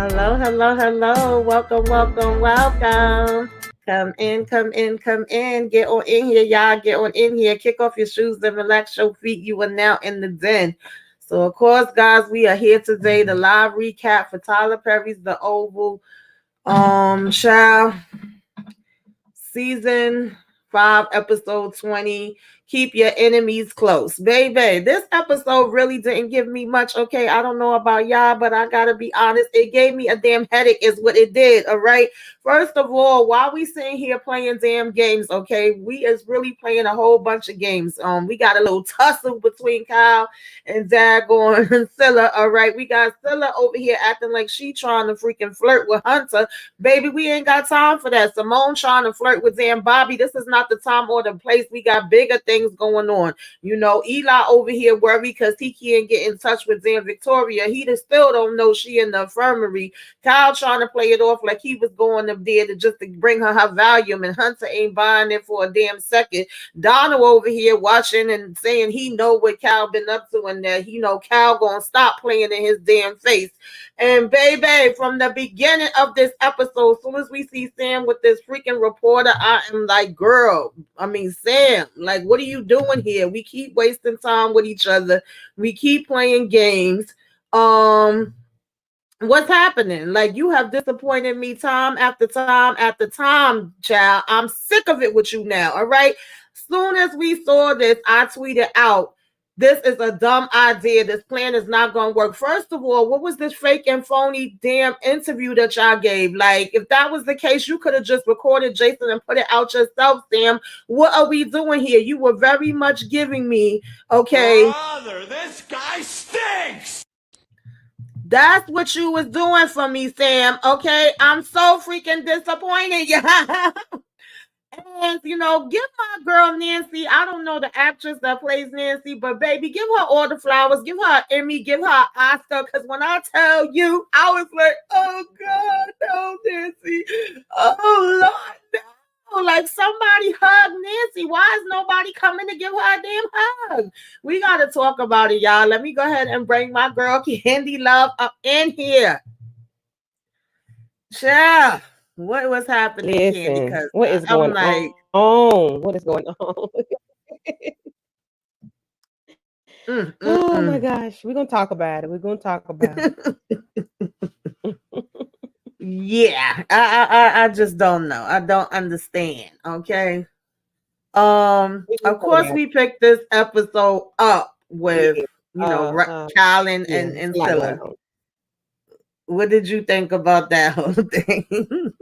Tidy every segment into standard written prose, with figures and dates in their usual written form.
Hello, hello, hello. Welcome, welcome, welcome. Come in, come in, come in. Get on in here, y'all. Get on in here. Kick off your shoes and relax your feet. You are now in the den. So, of course, guys, we are here today. The live recap for Tyler Perry's The Oval. Child, season 5, episode 20. Keep your enemies close. Baby, this episode really didn't give me much. Okay, I don't know about y'all, but I gotta be honest. It gave me a damn headache, is what it did. All right. First of all, while we sitting here playing damn games, okay, we is really playing a whole bunch of games. We got a little tussle between Kyle and Dagon and Scylla. All right, we got Scylla over here acting like she trying to freaking flirt with Hunter. Baby, we ain't got time for that. Simone trying to flirt with damn Bobby. This is not the time or the place. We got bigger things going on. You know, Eli over here worried because he can't get in touch with damn Victoria. He still don't know she in the infirmary. Kyle trying to play it off like he was going up there to just to bring her Valium, and Hunter ain't buying it for a damn second. Donald over here watching and saying he know what Kyle been up to, and that Kyle gonna stop playing in his damn face. And baby, from the beginning of this episode, as soon as we see Sam with this freaking reporter, I am like, girl, Sam, like, what are you doing here? We keep wasting time with each other. We keep playing games. What's happening? Like, you have disappointed me time after time after time, child. I'm sick of it with you now, all right? Soon as we saw this, I tweeted out, this is a dumb idea. This plan is not going to work. First of all, what was this fake and phony damn interview that y'all gave? Like, if that was the case, you could have just recorded Jason and put it out yourself, Sam. What are we doing here? You were very much giving me, okay. Brother, this guy stinks! That's what you was doing for me, Sam. Okay, I'm so freaking disappointed. And give my girl Nancy. I don't know the actress that plays Nancy, but baby, give her all the flowers. Give her an Emmy. Give her an Oscar. Because when I tell you, I was like, oh God, no, Nancy. Oh Lord, no. Like, somebody hug Nancy. Why is nobody coming to give her a damn hug? We got to talk about it, y'all. Let me go ahead and bring my girl Candy Love up in here. Child, what was happening, Candy? Because what is going on? What is going on? Oh my gosh, we're gonna talk about it. Yeah, I just don't know. I don't understand. Okay. Of course, we picked this episode up with Kyle and Scylla. What did you think about that whole thing?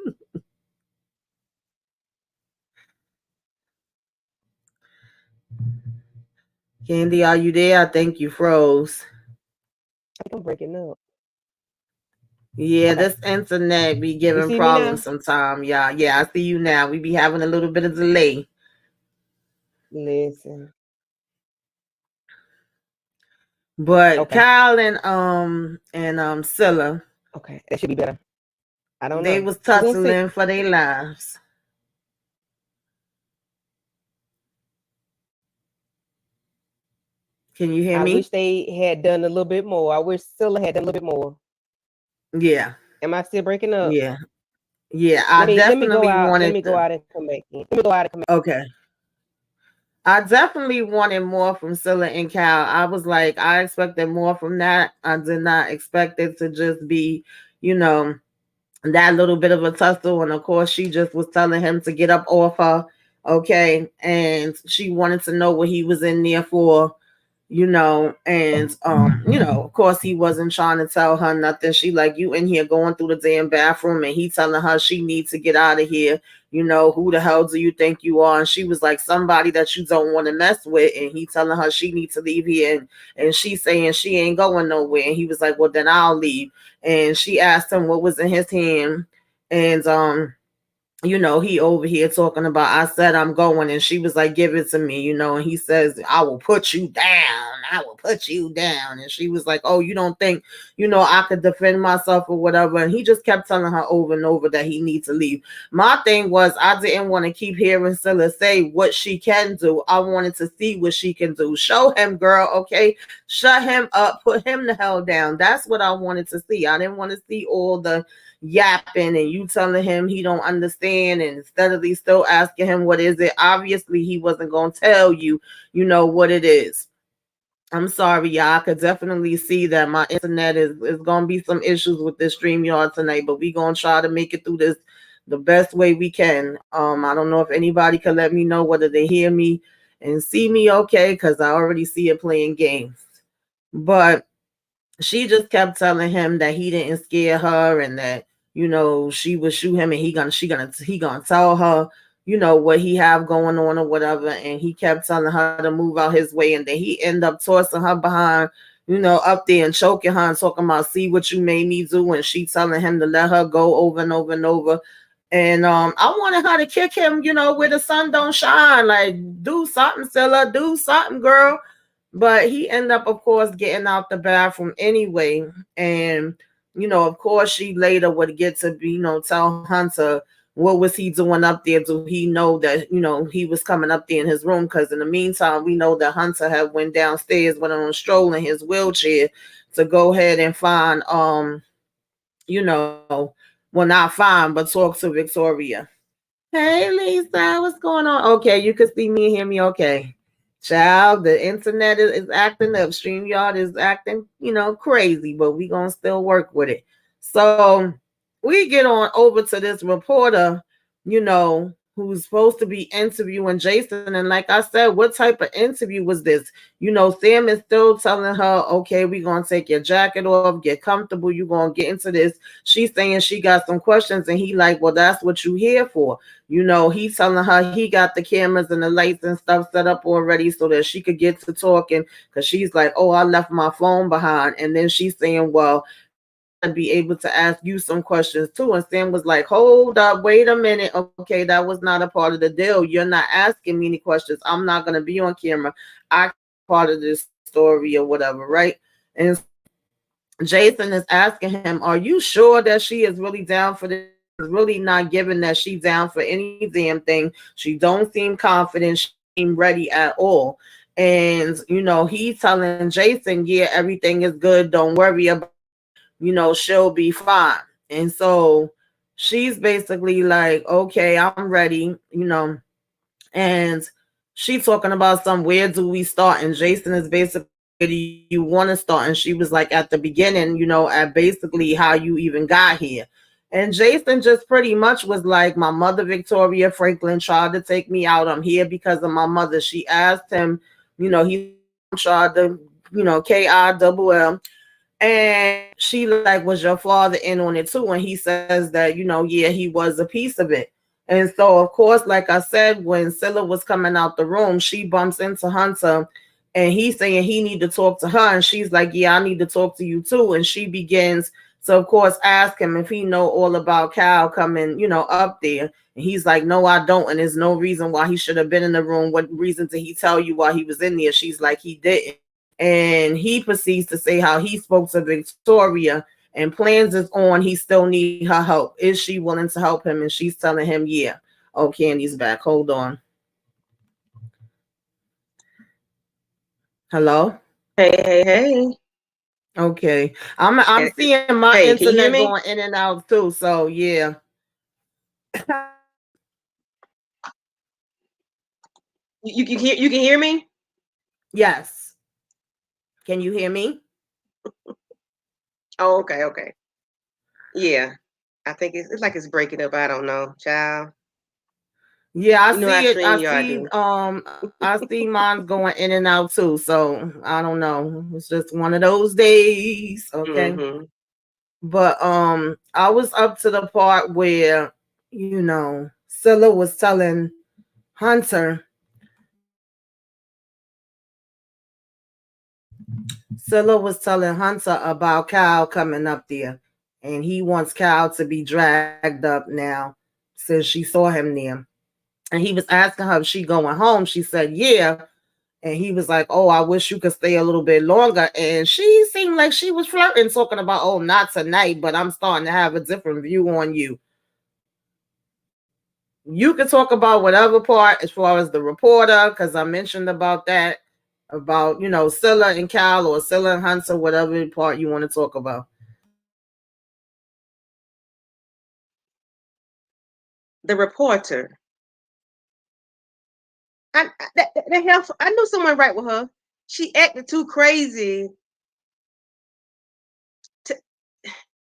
Candy, are you there? I think you froze. I'm breaking up. Yeah, this internet be giving problems sometimes. Yeah, I see you now. We be having a little bit of delay. Listen. But okay. Kyle and Scylla. Okay, that should be better. I don't know. They was tussling for their lives. Can you hear me? I wish they had done a little bit more. I wish Scylla had done a little bit more. Yeah. Am I still breaking up? Yeah. I definitely wanted. Let me go out and come back in. Okay. I definitely wanted more from Scylla and Kyle. I was like, I expected more from that. I did not expect it to just be, that little bit of a tussle. And of course, she just was telling him to get up off her. Okay. And she wanted to know what he was in there for. And of course he wasn't trying to tell her nothing. She like, you in here going through the damn bathroom, and he telling her she needs to get out of here. Who the hell do you think you are? And she was like, somebody that you don't want to mess with. And he telling her she needs to leave here, and she saying she ain't going nowhere. And he was like, well, then I'll leave. And she asked him what was in his hand, and he over here talking about, I said I'm going, and she was like, give it to me, and he says, I will put you down. I will put you down. And she was like, oh, you don't think, I could defend myself or whatever. And he just kept telling her over and over that he needs to leave. My thing was, I didn't want to keep hearing Scylla say what she can do. I wanted to see what she can do. Show him, girl, okay? Shut him up. Put him the hell down. That's what I wanted to see. I didn't want to see all the yapping and you telling him he don't understand, and instead of still asking him what is it, obviously he wasn't going to tell you what it is. I'm sorry, y'all. I could definitely see that my internet is going to be some issues with this StreamYard tonight, but we going to try to make it through this the best way we can. I don't know if anybody can let me know whether they hear me and see me okay, because I already see it playing games. But she just kept telling him that he didn't scare her, and that she would shoot him, and he gonna tell her what he have going on or whatever. And he kept telling her to move out his way, and then he ended up tossing her behind up there and choking her and talking about, see what you made me do, and she telling him to let her go over and over and over. And I wanted her to kick him where the sun don't shine, like, do something, Scylla, do something, girl. But he ended up, of course, getting out the bathroom anyway. And, of course, she later would get to, tell Hunter what was he doing up there. Do he know that, he was coming up there in his room? Because in the meantime, we know that Hunter had went downstairs, went on a stroll in his wheelchair to go ahead and find, well, not find, but talk to Victoria. Hey, Lisa, what's going on? Okay, you can see me and hear me okay. Child, the internet is acting up. StreamYard is acting, crazy, but we going to still work with it. So we get on over to this reporter, who's supposed to be interviewing Jason. And like I said, what type of interview was this? Sam is still telling her, okay, we're going to take your jacket off, get comfortable. You're going to get into this. She's saying she got some questions, and he like, well, that's what you here for. He's telling her he got the cameras and the lights and stuff set up already so that she could get to talking, because she's like, oh, I left my phone behind. And then she's saying, well, I got to be able to ask you some questions too. And Sam was like, hold up, wait a minute. Okay, that was not a part of the deal. You're not asking me any questions. I'm not going to be on camera. I part of this story or whatever, right? And Jason is asking him, are you sure that she is really down for this? Really not giving that she's down for any damn thing. She don't seem confident. She seem ready at all. And, he's telling Jason, yeah, everything is good. Don't worry about it. She'll be fine. And so she's basically like, okay, I'm ready. And she's talking about where do we start? And Jason is basically, where do you want to start? And she was like, at the beginning, at basically how you even got here. And Jason just pretty much was like, my mother, Victoria Franklin, tried to take me out. I'm here because of my mother. She asked him, he tried to, KILL. And she like, was your father in on it too? And he says that, yeah, he was a piece of it. And so, of course, like I said, when Scylla was coming out the room, she bumps into Hunter, and he's saying he need to talk to her. And she's like, yeah, I need to talk to you too. And she begins to, of course, ask him if he know all about Cal coming, up there. And he's like, no, I don't. And there's no reason why he should have been in the room. What reason did he tell you why he was in there? She's like, he didn't. And he proceeds to say how he spoke to Victoria, and plans is on. He still need her help. Is she willing to help him? And she's telling him, yeah. Oh, Candy's back. Hold on. Hello? Hey. Okay. I'm seeing my Hey, can you hear internet me? going in and out too. So yeah. You can hear me? Yes. Can you hear me? Oh, okay. Yeah. I think it's like it's breaking up. I don't know, child. Yeah, I You know how see it. StreamYard do. I see mine going in and out too. So I don't know. It's just one of those days. Okay. Mm-hmm. But I was up to the part where, Scylla was telling Hunter. Scylla was telling Hunter about Cal coming up there. And he wants Cal to be dragged up now since she saw him there. And he was asking her if she going home. She said, yeah. And he was like, oh, I wish you could stay a little bit longer. And she seemed like she was flirting, talking about, oh, not tonight, but I'm starting to have a different view on you. You can talk about whatever part as far as the reporter, because I mentioned about that, about, Scylla and Cal, or Scylla and Hunter, whatever part you want to talk about. The reporter. That helps. I knew someone right with her. She acted too crazy.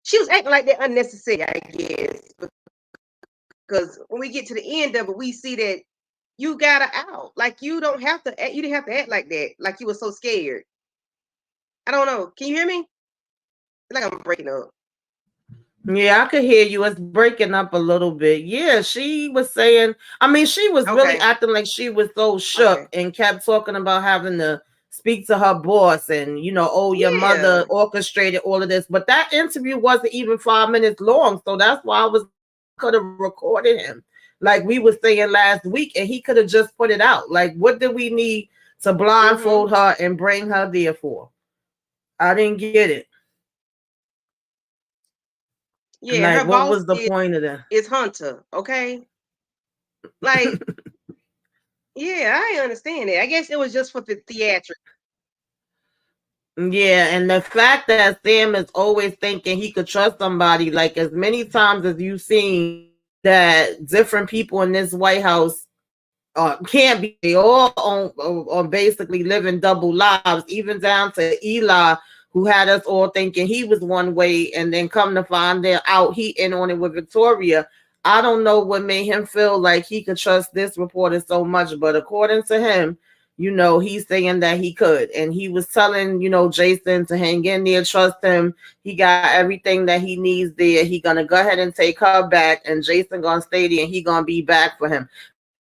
She was acting like that unnecessary, I guess. Because when we get to the end of it, we see that you got her out. Like, you don't have to act, you didn't have to act like that. Like you were so scared. I don't know. Can you hear me? Like I'm breaking up. Yeah, I could hear you. It's breaking up a little bit. Yeah, she was saying, she was really acting like she was so shook and kept talking about having to speak to her boss and, oh, your mother orchestrated all of this. But that interview wasn't even 5 minutes long. So that's why I was could have recorded him. Like we were saying last week, and he could have just put it out. Like, what did we need to blindfold her and bring her there for? I didn't get it. Yeah, like, her what boss was the point of that? Is Hunter, okay? Like, yeah, I understand it. I guess it was just for the theatrics. Yeah, and the fact that Sam is always thinking he could trust somebody, like as many times as you've seen that different people in this White House can't be, they all on basically living double lives, even down to Eli, who had us all thinking he was one way, and then come to find out he in on it with Victoria. I don't know what made him feel like he could trust this reporter so much, but according to him, he's saying that he could. And he was telling, Jason to hang in there, trust him. He got everything that he needs there. He gonna go ahead and take her back, and Jason gonna stay there, and he gonna be back for him.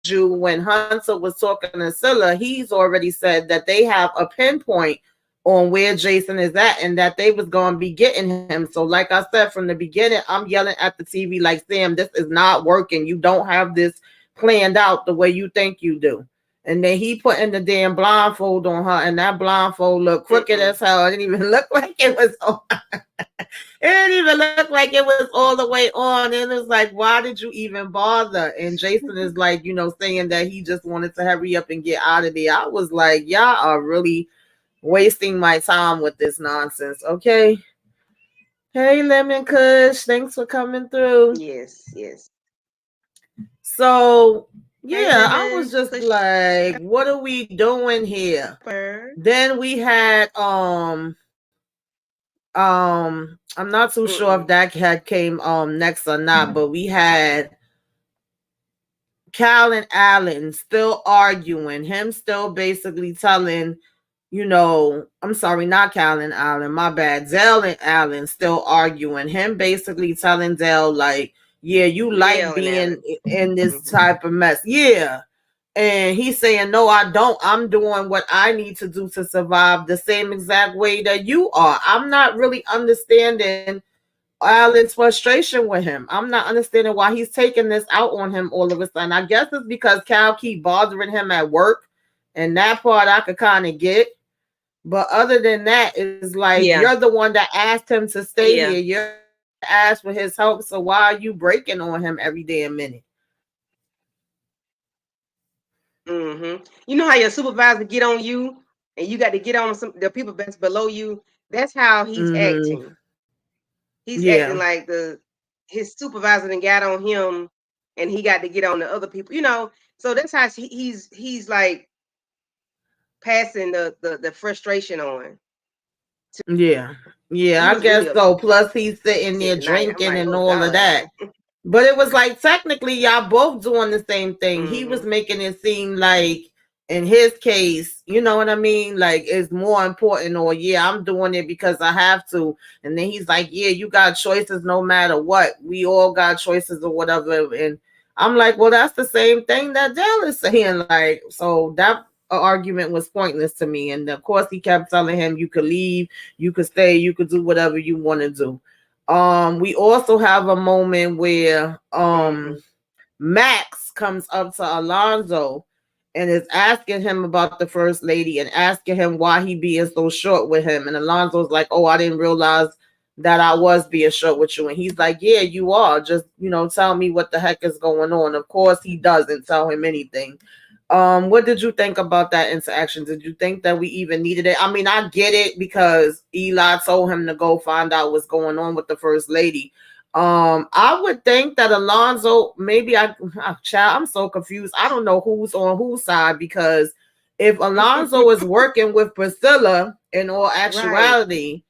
When Hunter was talking to Scylla, he's already said that they have a pinpoint on where Jason is at, and that they was going to be getting him. So like I said from the beginning, I'm yelling at the TV like, Sam, this is not working. You don't have this planned out the way you think you do. And then he putting the damn blindfold on her, and that blindfold looked crooked as hell. It didn't even look like it was on. It didn't even look like it was all the way on. And it's like, why did you even bother? And Jason is like, saying that he just wanted to hurry up and get out of there. I was like, y'all are really wasting my time with this nonsense. Okay. Hey, Lemon Kush, thanks for coming through. Yes. So yeah, I was just like, what are we doing here? Then we had I'm not too sure if that had came next or not, but we had Cal and Allen still arguing, him still basically telling, I'm sorry, not Cal and Allen, my bad, Dale and Allen still arguing, him basically telling Dale like, yeah, you like being in this type of mess. Yeah. And he's saying, no, I don't. I'm doing what I need to do to survive the same exact way that you are. I'm not really understanding Alan's frustration with him. I'm not understanding why he's taking this out on him all of a sudden. I guess it's because Cal keep bothering him at work, and that part I could kind of get. But other than that, it's like, you're the one that asked him to stay here. You're asked for his help, so why are you breaking on him every damn minute? You know how your supervisor get on you, and you got to get on the people that's below you. That's how he's acting. He's acting like his supervisor then got on him, and he got to get on the other people. So that's how he's like passing the frustration on. Yeah, I guess really so. Plus, he's sitting there drinking and all of that. But it was like, technically, y'all both doing the same thing. He was making it seem like, in his case, you know what I mean? Like, it's more important, or yeah, I'm doing it because I have to. And then he's like, yeah, you got choices no matter what. We all got choices or whatever. And I'm like, well, that's the same thing that Dale is saying. Like, so that argument was pointless to me. And of course, he kept telling him, you could leave, you could stay, you could do whatever you want to do. We also have a moment where Max comes up to Alonzo and is asking him about the first lady and asking him why he being so short with him. And Alonzo's like, oh, I didn't realize that I was being short with you. And he's like, yeah, you are. Just, tell me what the heck is going on. Of course, he doesn't tell him anything. What did you think about that interaction? Did you think that we even needed it? I mean, I get it because Eli told him to go find out what's going on with the first lady. I would think that Alonzo, child, I'm so confused. I don't know who's on whose side, because if Alonzo is working with Priscilla in all actuality,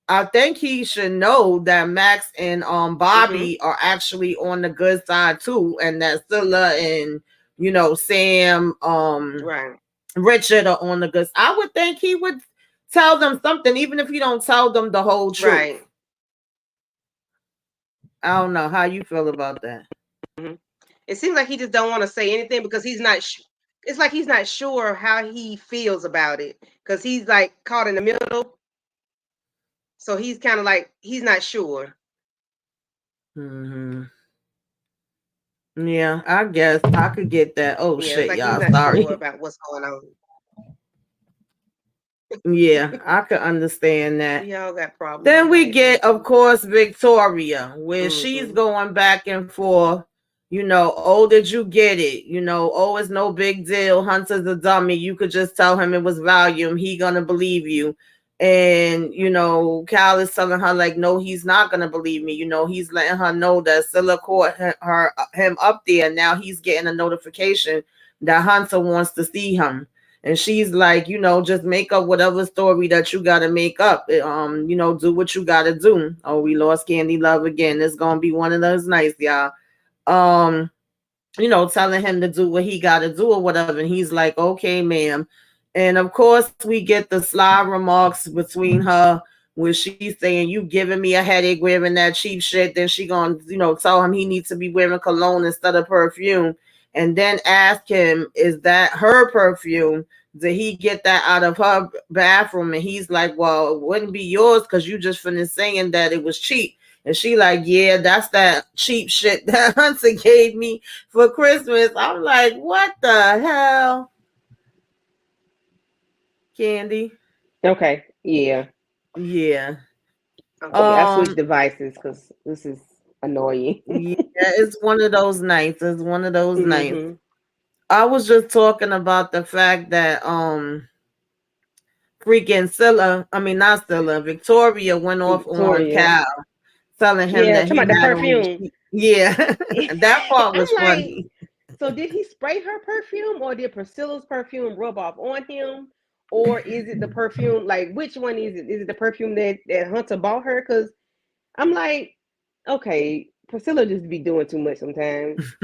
I think he should know that Max and Bobby are actually on the good side too, and that Scylla and Sam, Richard are on the good. I would think he would tell them something, even if he don't tell them the whole truth. Right. I don't know how you feel about that. It seems like he just don't want to say anything because he's not. It's like he's not sure how he feels about it because he's like caught in the middle. So he's kind of like he's not sure. Yeah, I guess I could get that. Oh yeah, shit, like y'all! He's not Sorry sure about what's going on. Yeah, I could understand that. We all got problems. Then we get, of course, Victoria, where she's going back and forth. Oh, did you get it? Oh, it's no big deal. Hunter's a dummy. You could just tell him it was Valium. He gonna believe you. And Cal is telling her like, no, he's not gonna believe me. He's letting her know that Scylla caught him up there. Now he's getting a notification that Hunter wants to see him. And she's like, just make up whatever story that you got to make up. Do what you got to do. Oh, we lost Candy Love again. It's going to be one of those nights, y'all. Telling him to do what he got to do or whatever. And he's like, okay, ma'am. And of course, we get the sly remarks between her where she's saying, you giving me a headache wearing that cheap shit. Then she going to, tell him he needs to be wearing cologne instead of perfume. And then ask him, is that her perfume? Did he get that out of her bathroom? And he's like, well, it wouldn't be yours because you just finished saying that it was cheap. And she like, yeah, that's that cheap shit that Hunter gave me for Christmas. I'm like, what the hell? Candy? Okay, yeah. Yeah. Okay, I switched devices because this is annoying. Yeah, it's one of those nights. It's one of those nights. I was just talking about the fact that freaking not Scylla, Victoria went off on Cal, telling him that he had the perfume. That part was funny. So did he spray her perfume, or did Priscilla's perfume rub off on him, or is it the perfume? Like, which one is it? Is it the perfume that Hunter bought her? Because I'm like, okay, Priscilla just be doing too much sometimes.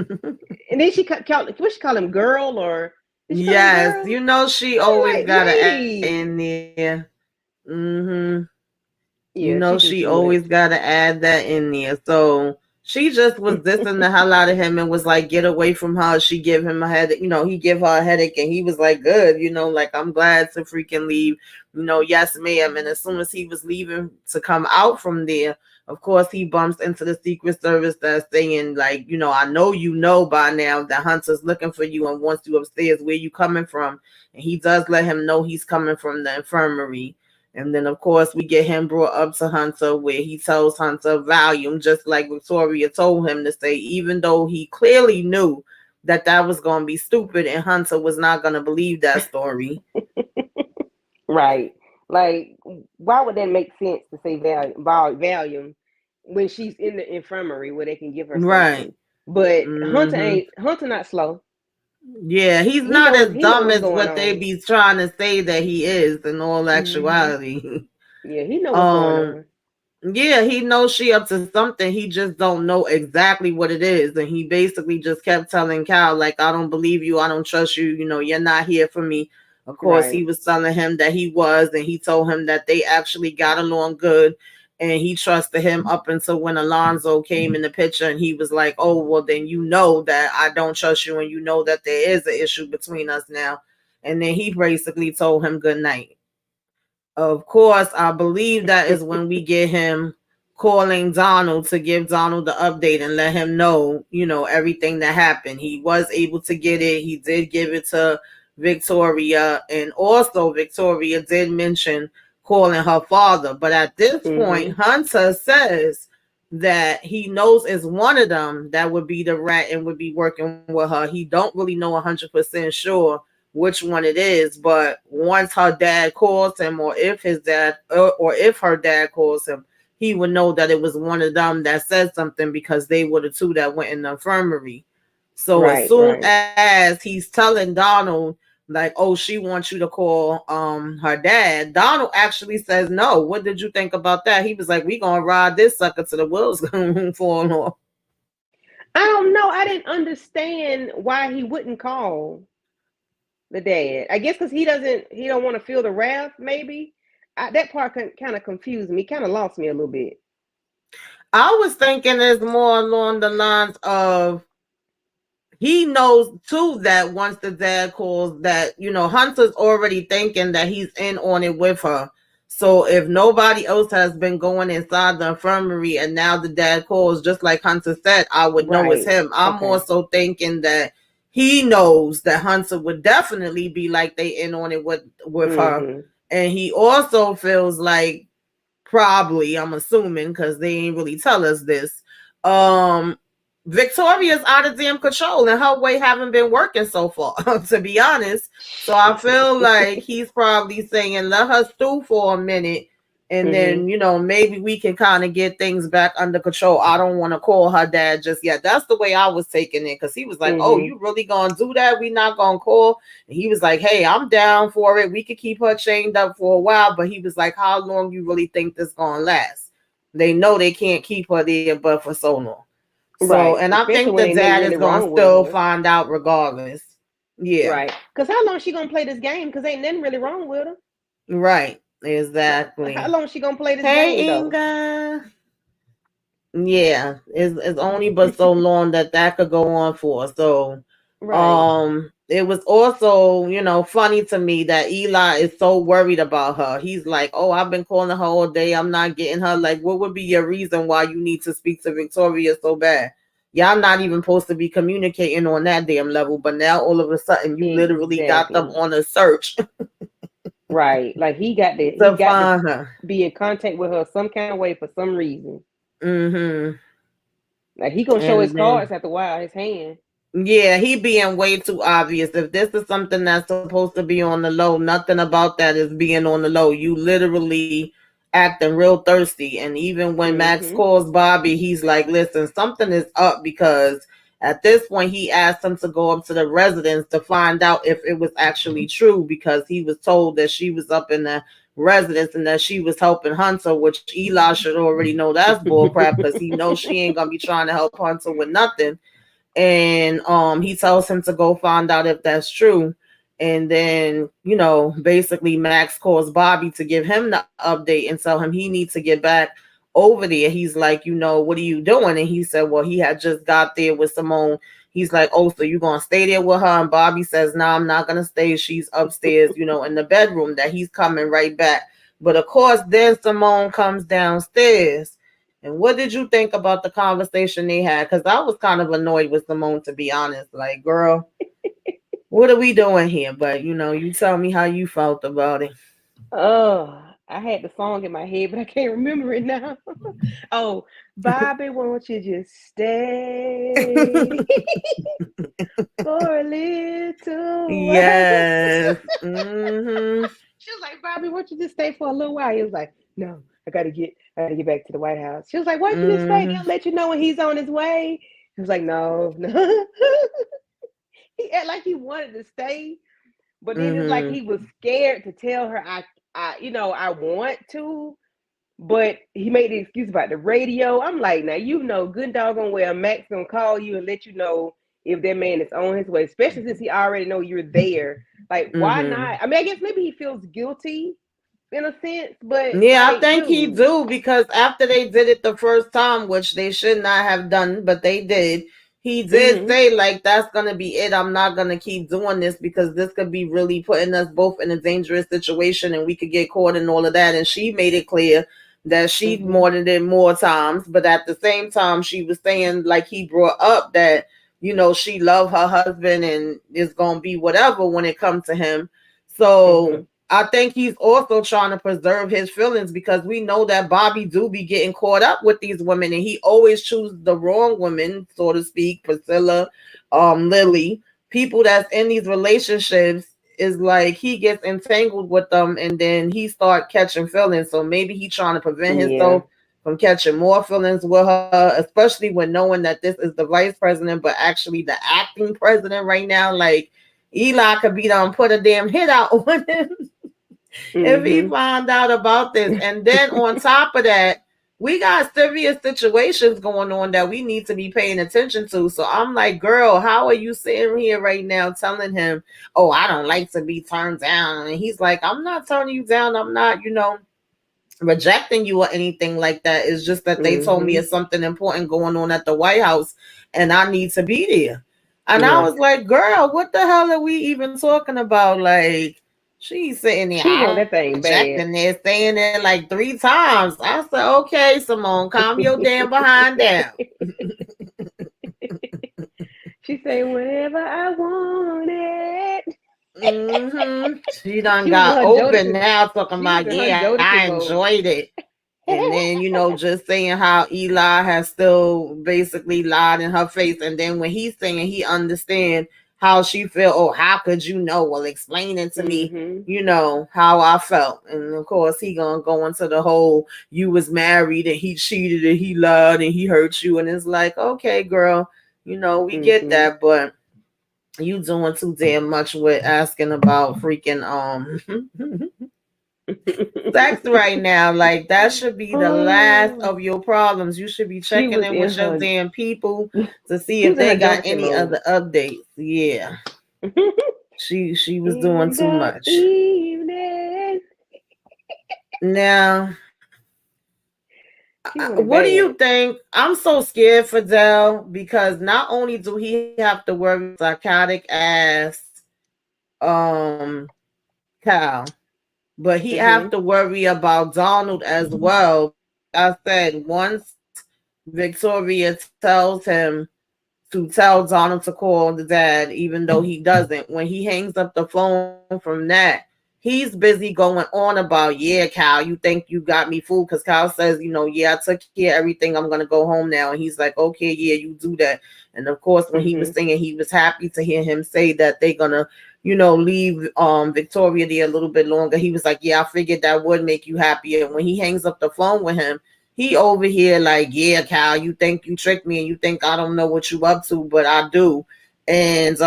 And then she call him girl, or yes, she always got to add in there. Yeah, she always got to add that in there. So she just was dissing the hell out of him and was like, get away from her. She give him a headache. He give her a headache, and he was like, good. Like, I'm glad to freaking leave. Yes, ma'am. And as soon as he was leaving to come out from there, of course, he bumps into the Secret Service that's saying, like, I know by now that Hunter's looking for you and wants you upstairs. Where you coming from? And he does let him know he's coming from the infirmary. And then, of course, we get him brought up to Hunter, where he tells Hunter Valium, just like Victoria told him to say, even though he clearly knew that was going to be stupid and Hunter was not going to believe that story. Right. Like, why would that make sense to say Valium when she's in the infirmary where they can give her something? Right. But Hunter not slow. Yeah, he's not as dumb as what they be trying to say that he is in all actuality. Yeah, he knows what's going on. Yeah, he knows she up to something. He just don't know exactly what it is. And he basically just kept telling Cal, like, I don't believe you. I don't trust you. You're not here for me. Of course, he was telling him that he was, and he told him that they actually got along good. And he trusted him up until when Alonzo came in the picture, and he was like, oh, well, then that I don't trust you, and that there is an issue between us now. And then he basically told him good night. Of course, I believe that is when we get him calling Donald to give Donald the update and let him know, everything that happened. He was able to get it. He did give it to Victoria, and also Victoria did mention calling her father. But at this point, Hunter says that he knows it's one of them that would be the rat and would be working with her. He don't really know 100% sure which one it is, but once her dad calls him, or if his dad or if her dad calls him, he would know that it was one of them that said something, because they were the two that went in the infirmary. So as soon as he's telling Donald, like, oh, she wants you to call her dad, Donald actually says no. What did you think about that? He was like, we gonna ride this sucker to the wheels gonna fall off. I don't know. I didn't understand why he wouldn't call the dad. I guess because he don't want to feel the wrath, maybe. That part kind of confused me, kind of lost me a little bit. I was thinking it's more along the lines of, he knows too that once the dad calls, that Hunter's already thinking that he's in on it with her. So if nobody else has been going inside the infirmary and now the dad calls, just like Hunter said, I would know it's him. I'm also thinking that he knows that Hunter would definitely be like they in on it with her. And he also feels like, probably, I'm assuming, because they ain't really tell us this, Victoria's out of damn control and her way haven't been working so far, to be honest. So I feel like he's probably saying, let her stew for a minute, and then, maybe we can kind of get things back under control. I don't want to call her dad just yet. That's the way I was taking it, because he was like, oh, you really gonna do that? We not gonna call? And he was like, hey, I'm down for it. We could keep her chained up for a while. But he was like, how long you really think this gonna last? They know they can't keep her there but for so long. So, and I think the dad is going to still find out regardless. Yeah. Right. Because how long she going to play this game? Because ain't nothing really wrong with her. Right. Exactly. How long she going to play this game, Inga. Though? Yeah. It's only but so long that could go on for. So, it was also, funny to me that Eli is so worried about her. He's like, oh, I've been calling her all day. I'm not getting her. Like, what would be your reason why you need to speak to Victoria so bad? Y'all not even supposed to be communicating on that damn level. But now all of a sudden you literally got them on a search. Right. Like he got to be in contact with her some kind of way for some reason. Like he gonna show his cards after a while, his hand. Yeah, he being way too obvious. If this is something that's supposed to be on the low, nothing about that is being on the low. You literally acting real thirsty. And even when Max calls Bobby, he's like, listen, something is up, because at this point he asked him to go up to the residence to find out if it was actually true, because he was told that she was up in the residence and that she was helping Hunter, which Eli should already know that's bullcrap, because he knows she ain't gonna be trying to help Hunter with nothing. And he tells him to go find out if that's true. And then, basically Max calls Bobby to give him the update and tell him he needs to get back over there. He's like, what are you doing? And he said, well, he had just got there with Simone. He's like, oh, so you gonna stay there with her? And Bobby says, no, I'm not gonna stay. She's upstairs, in the bedroom, that he's coming right back. But of course, then Simone comes downstairs. And what did you think about the conversation they had? Because I was kind of annoyed with Simone, to be honest. Like, girl, what are we doing here? But, you tell me how you felt about it. Oh, I had the song in my head, but I can't remember it now. Oh, Bobby, won't you just stay for a little while? Yes. She was like, Bobby, won't you just stay for a little while? He was like, no, I gotta get back to the White House. She was like, why don't you just stay? They'll let you know when he's on his way. He was like, no. He acted like he wanted to stay, but then it's like he was scared to tell her I want to, but he made the excuse about the radio. I'm like, now good doggone well Max gonna call you and let you know if that man is on his way, especially since he already know you're there. Like, why not? I mean, I guess maybe he feels guilty in a sense, but yeah, I think he do, because after they did it the first time, which they should not have done, but they did, he did say, like, that's gonna be it. I'm not gonna keep doing this, because this could be really putting us both in a dangerous situation and we could get caught and all of that. And she made it clear that she wanted it more times, but at the same time, she was saying, like he brought up, that, you know, she loved her husband and is going to be whatever when it comes to him. So I think he's also trying to preserve his feelings, because we know that Bobby do be getting caught up with these women, and he always chooses the wrong women, so to speak. Priscilla, Lily, people that's in these relationships, is like he gets entangled with them, and then he start catching feelings. So maybe he trying to prevent himself from catching more feelings with her, especially when knowing that this is the vice president, but actually the acting president right now. Like, Eli could be done put a damn hit out on him if he found out about this. And then on top of that, we got serious situations going on that we need to be paying attention to. So I'm like, girl, how are you sitting here right now telling him, oh, I don't like to be turned down? And he's like, I'm not turning you down. I'm not, you know, rejecting you or anything like that. It's just that they told me it's something important going on at the White House and I need to be there. And I was like, girl, what the hell are we even talking about? Like, she's sitting there, She want I'm that thing rejecting bad. this, saying it like 3 times. I said, okay, Simone, calm your damn behind down. She say, whatever I wanted. She done She was in got her open Jodeci. now, talking She was about, in her yeah, Jodeci I mode. enjoyed it. And then, you know, just saying how Eli has still basically lied in her face. And then when he's saying he understand how she feel, oh, how could you know? Well, explain it to me, you know, how I felt. And of course, he gonna go into the whole, you was married and he cheated and he lied and he hurt you. And it's like, okay, girl, you know, we get that, but you doing too damn much with asking about freaking sex right now. Like, that should be the last Oh, of your problems. You should be she checking was in in with your her. damn people to see She if was in they her got Jodeci any mode. other updates. Yeah. She was doing In too the much. evening. Now, She wanted what do bad. you think? I'm so scared for Dell, because not only do he have to worry psychotic ass Cal, but he have to worry about Donald as well. Because like I said, once Victoria tells him to tell Donald to call the dad, even though he doesn't, when he hangs up the phone from that, he's busy going on about, yeah, Cal, you think you got me fooled? Because Cal says, you know, yeah, I took care of everything. I'm going to go home now. And he's like, okay, yeah, you do that. And of course, when he was singing, he was happy to hear him say that they're going to, you know, leave Victoria there a little bit longer. He was like, yeah, I figured that would make you happier. When he hangs up the phone with him, he over here like, yeah, Cal, you think you tricked me and you think I don't know what you up to, but I do. And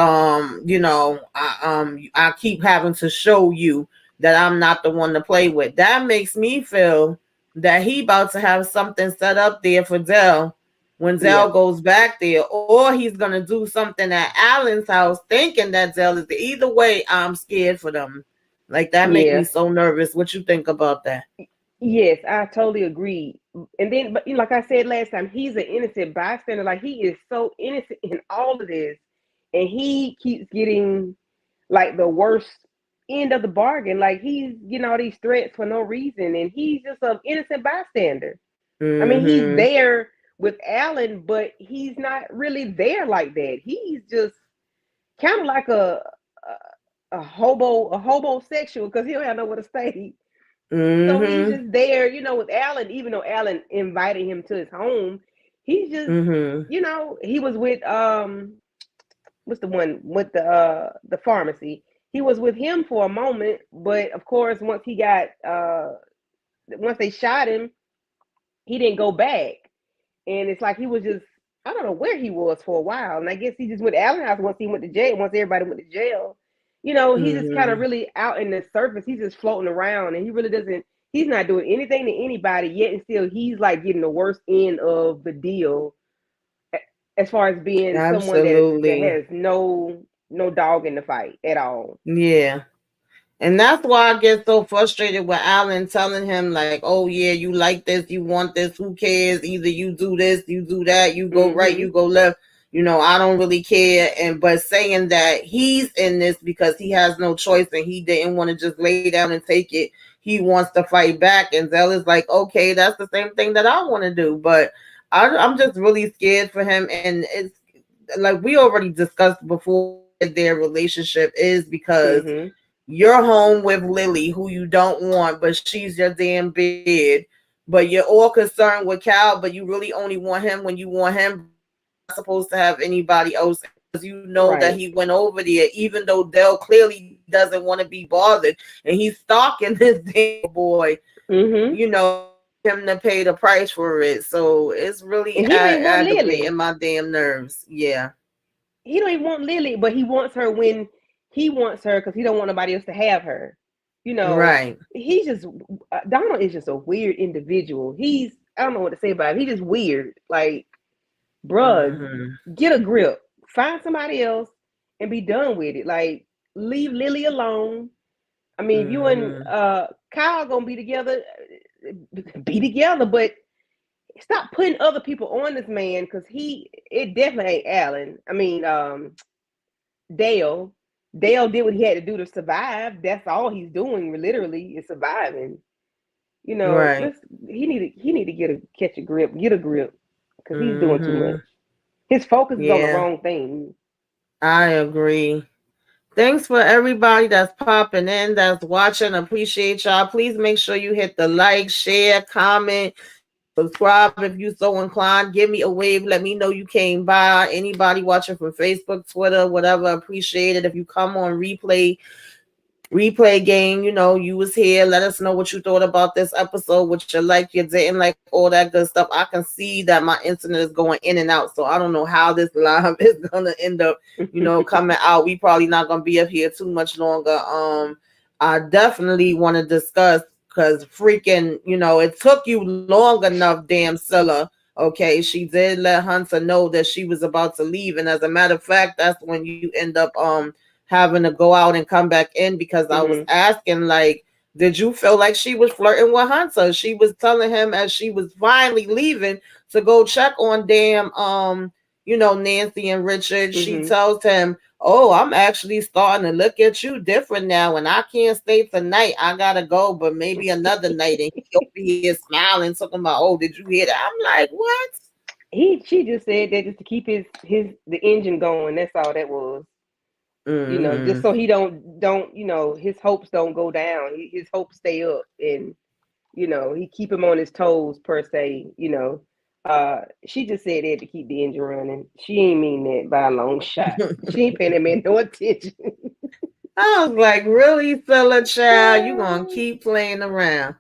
you know, I keep having to show you that I'm not the one to play with. That makes me feel that he about to have something set up there for Dell when Dell goes back there, or he's gonna do something at Alan's house thinking that Dell is there. Either way, I'm scared for them. Like, that make me Yeah. so nervous. What you think about that? Yes, I totally agree. And then, but like I said last time, he's an innocent bystander. Like, he is so innocent in all of this, and he keeps getting like the worst end of the bargain. Like, he's getting all these threats for no reason, and he's just an innocent bystander. I mean, he's there with Alan, but he's not really there like that. He's just kind of like a homosexual, because he don't have nowhere to stay. So he's just there, you know, with Alan, even though Alan invited him to his home. He's just, you know, he was with what's the one with the pharmacy. He was with him for a moment, but of course once they shot him, he didn't go back. And it's like he was just, I don't know where he was for a while. And I guess he just went to Allen House once he went to jail, once everybody went to jail. You know, he's just kind of really out in the surface. He's just floating around, and he really doesn't, he's not doing anything to anybody yet. And still, he's like getting the worst end of the deal as far as being someone that Absolutely. has no dog in the fight at all. Yeah. And that's why I get so frustrated with Alan telling him, like, oh, yeah, you like this, you want this, who cares? Either you do this, you do that, you go right, you go left. You know, I don't really care. And but saying that he's in this because he has no choice and he didn't want to just lay down and take it. he wants to fight back. And Zell is like, okay, that's the same thing that I want to do. But I'm just really scared for him. And it's like we already discussed before their relationship is because you're home with Lily, who you don't want, but she's your damn bed. But you're all concerned with Cal, but you really only want him when you want him. You're not supposed to have anybody else because you know that he went over there, even though Dell clearly doesn't want to be bothered and he's stalking this damn boy. You know, him to pay the price for it. So it's really and he don't even want aggravating Lily. my damn nerves. Yeah. He don't even want Lily, but he wants her when he wants her because he don't want nobody else to have her. You know, Right. he's just Donald is just a weird individual. I don't know what to say about him. He's just weird. Like, bruh, get a grip. Find somebody else and be done with it. Like, leave Lily alone. I mean, if you and Kyle gonna be together, but stop putting other people on this man because it definitely ain't Alan. I mean, Dale. Dale did what he had to do to survive. That's all he's doing, literally, is surviving. You know, right. he need to catch a grip, because he's doing too much. His focus is on the wrong thing. I agree. Thanks for everybody that's popping in, that's watching. Appreciate y'all. Please make sure you hit the like, share, comment, subscribe if you so inclined. Give me a wave. Let me know you came by. Anybody watching from Facebook, Twitter, whatever, appreciate it. If you come on replay game, you know, you was here. Let us know what you thought about this episode, what you like, you didn't like, all that good stuff. I can see that my internet is going in and out, so I don't know how this live is gonna end up, you know, coming out. We probably not gonna be up here too much longer. I definitely want to discuss because freaking, you know, it took you long enough, damn Scylla. Okay, she did let Hunter know that she was about to leave, and as a matter of fact, that's when you end up having to go out and come back in because I was asking, like, did you feel like she was flirting with Hunter? She was telling him as she was finally leaving to go check on damn you know, Nancy and Richard. She tells him, oh, I'm actually starting to look at you different now, and I can't stay tonight. I gotta go, but maybe another night. And he over here smiling, talking about, oh, did you hear that? I'm like, what? She just said that just to keep the engine going. That's all that was. You know, just so he don't you know, his hopes don't go down. His hopes stay up, and you know, he keep him on his toes per se. You know, she just said that to keep the engine running. She ain't mean that by a long shot. She ain't paying that man no attention. I was like, really, Scylla, child, you gonna keep playing around.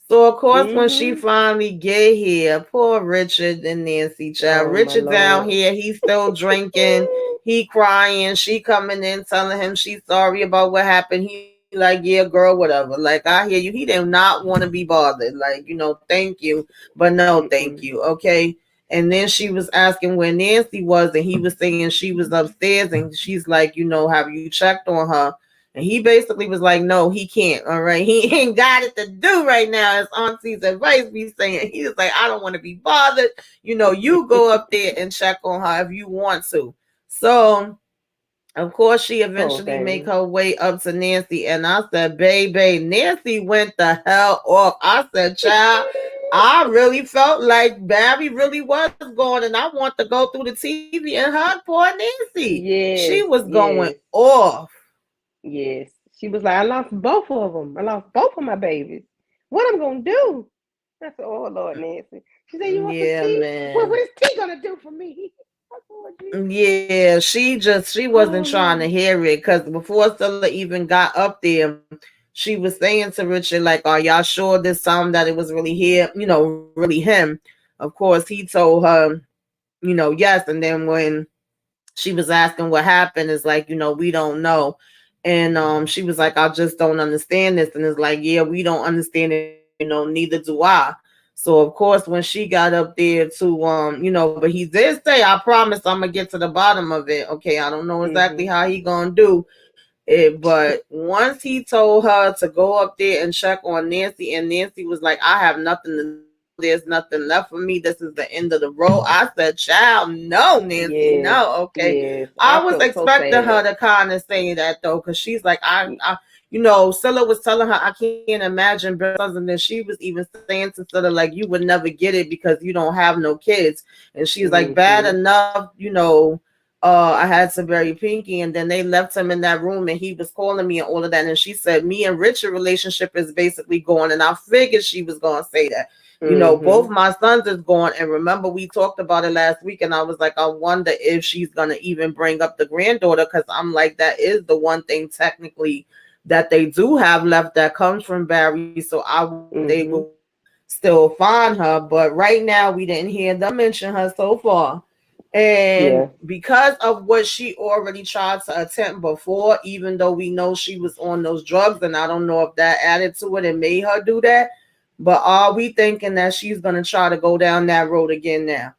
So of course, when she finally get here, poor Richard and Nancy, child. Richard down here, he's still drinking, he crying, she coming in telling him she's sorry about what happened. He like, yeah, girl, whatever. Like, I hear you. He did not want to be bothered. Like, you know, thank you, but no, thank you. Okay. And then she was asking where Nancy was, and he was saying she was upstairs, and she's like, you know, have you checked on her? And he basically was like, no, he can't. All right. He ain't got it to do right now. As Auntie's advice be saying, he was like, I don't want to be bothered. You know, you go up there and check on her if you want to. So, of course, she eventually make her way up to Nancy. And I said, baby, Nancy went the hell off. I said, child, I really felt like Barry really was going, and I want to go through the TV and hug poor Nancy. Yes, she was going off. Yes. She was like, I lost both of them. I lost both of my babies. What I'm going to do? I said, oh, Lord, Nancy. She said, you want some tea? Man. What is tea going to do for me? Yeah, she wasn't trying to hear it because before Stella even got up there, she was saying to Richard, like, are y'all sure this time that it was really here, you know, really him? Of course, he told her, you know, yes. And then when she was asking what happened, it's like, you know, we don't know. And she was like, I just don't understand this. And it's like, yeah, we don't understand it, you know, neither do I. So of course, when she got up there to you know, but he did say, I promise I'm gonna get to the bottom of it. Okay, I don't know exactly how he gonna do it, but once he told her to go up there and check on Nancy, and Nancy was like, I have nothing to, there's nothing left for me. This is the end of the road. I said, child, no, Nancy, no. Okay. I was expecting her to kind of say that though, because she's like, Scylla was telling her, I can't imagine Bill sons, and then she was even saying to Scylla, like, you would never get it because you don't have no kids. And she's like, bad enough, I had to bury Pinky, and then they left him in that room, and he was calling me and all of that. And she said, me and Richard relationship is basically gone. And I figured she was going to say that. Both my sons is gone. And remember, we talked about it last week, and I was like, I wonder if she's going to even bring up the granddaughter, because I'm like, that is the one thing technically that they do have left that comes from Barry. So they will still find her. But right now, we didn't hear them mention her so far. And because of what she already tried to attempt before, even though we know she was on those drugs, and I don't know if that added to it and made her do that, but are we thinking that she's going to try to go down that road again now?